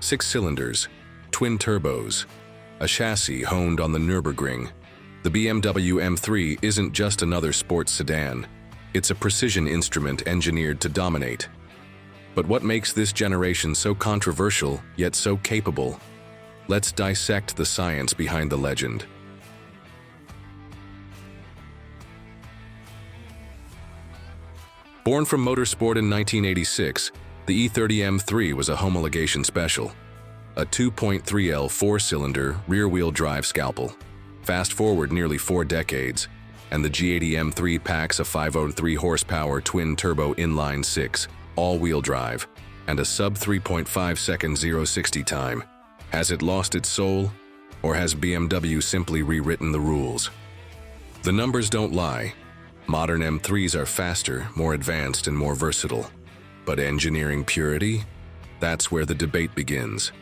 6 cylinders, twin turbos, a chassis honed on the Nürburgring. The BMW M3 isn't just another sports sedan. It's a precision instrument engineered to dominate. But what makes this generation so controversial, yet so capable? Let's dissect the science behind the legend. Born from motorsport in 1986, the E30 M3 was a homologation special. A 2.3L four-cylinder rear-wheel drive scalpel. Fast forward nearly 4 decades, and the G80 M3 packs a 503 horsepower twin-turbo inline-6, all-wheel drive, and a sub-3.5-second 0-60 time. Has it lost its soul, or has BMW simply rewritten the rules? The numbers don't lie. Modern M3s are faster, more advanced, and more versatile. But engineering purity? That's where the debate begins.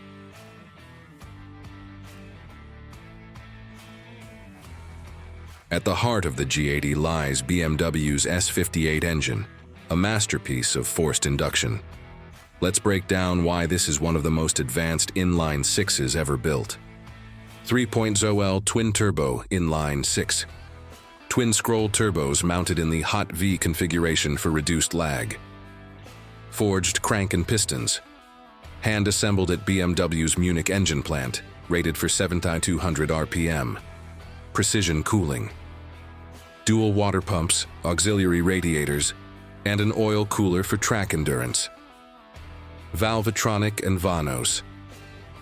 At the heart of the G80 lies BMW's S58 engine, a masterpiece of forced induction. Let's break down why this is one of the most advanced inline sixes ever built. 3.0L twin-turbo inline-6. Twin-scroll turbos mounted in the Hot V configuration for reduced lag. Forged crank and pistons. Hand-assembled at BMW's Munich engine plant, rated for 7,200 RPM. Precision cooling. Dual water pumps, auxiliary radiators, and an oil cooler for track endurance. Valvetronic and Vanos.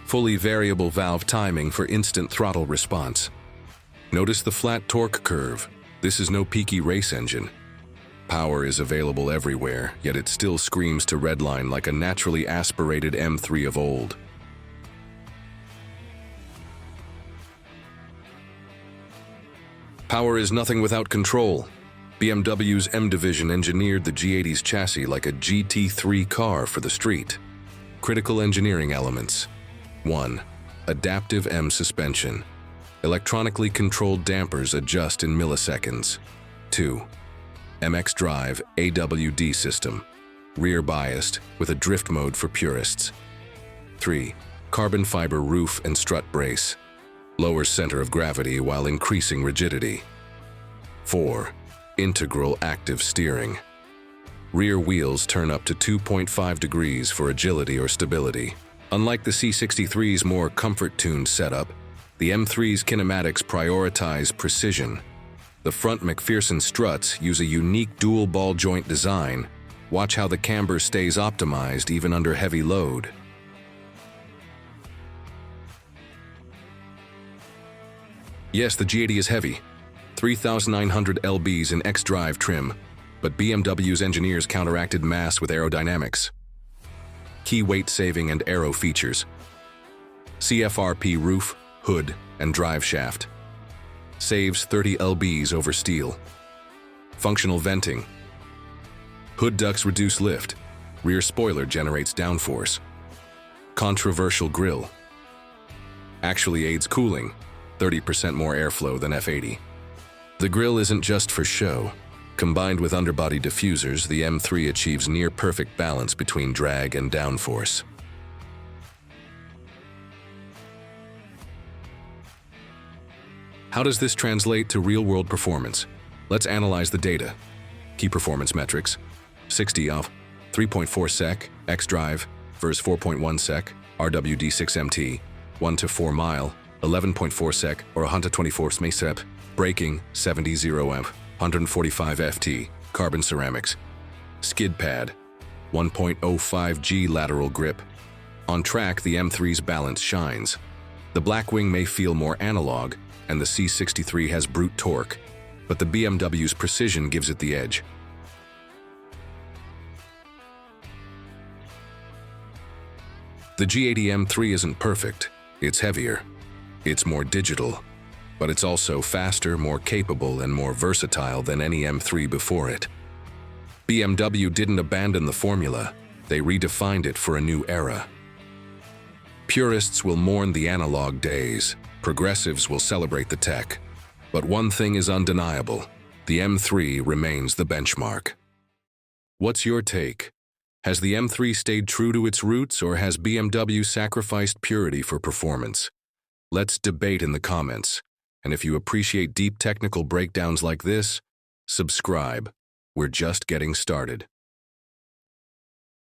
Fully variable valve timing for instant throttle response. Notice the flat torque curve. This is no peaky race engine. Power is available everywhere, yet it still screams to redline like a naturally aspirated M3 of old. Power is nothing without control. BMW's M division engineered the G80's chassis like a GT3 car for the street. Critical engineering elements. 1. Adaptive M suspension. Electronically controlled dampers adjust in milliseconds. 2. xDrive AWD system. Rear biased with a drift mode for purists. 3. Carbon fiber roof and strut brace. Lowers center of gravity while increasing rigidity. 4. Integral active steering. Rear wheels turn up to 2.5 degrees for agility or stability. Unlike the C63's more comfort-tuned setup, the M3's kinematics prioritize precision. The front McPherson struts use a unique dual ball joint design. Watch how the camber stays optimized even under heavy load. Yes, the G80 is heavy, 3,900 lbs in xDrive trim, but BMW's engineers counteracted mass with aerodynamics. Key weight-saving and aero features. CFRP roof, hood, and drive shaft. Saves 30 lbs over steel. Functional venting. Hood ducts reduce lift. Rear spoiler generates downforce. Controversial grille. Actually aids cooling, 30% more airflow than F80. The grille isn't just for show. Combined with underbody diffusers, the M3 achieves near-perfect balance between drag and downforce. How does this translate to real-world performance? Let's analyze the data. Key performance metrics: 60 of 3.4 sec, xDrive, versus 4.1 sec, RWD6MT, 1 to 4 mile, 11.4 sec or 124 srep, braking, 70 0 145 FT, carbon ceramics. Skid pad, 1.05 G lateral grip. On track, the M3's balance shines. The Blackwing may feel more analog, and the C63 has brute torque, but the BMW's precision gives it the edge. The G80 M3 isn't perfect. It's heavier. It's more digital. But it's also faster, more capable, and more versatile than any M3 before it. BMW didn't abandon the formula. They redefined it for a new era. Purists will mourn the analog days. Progressives will celebrate the tech. But one thing is undeniable. The M3 remains the benchmark. What's your take? Has the M3 stayed true to its roots, or has BMW sacrificed purity for performance? Let's debate in the comments. And if you appreciate deep technical breakdowns like this, subscribe. We're just getting started.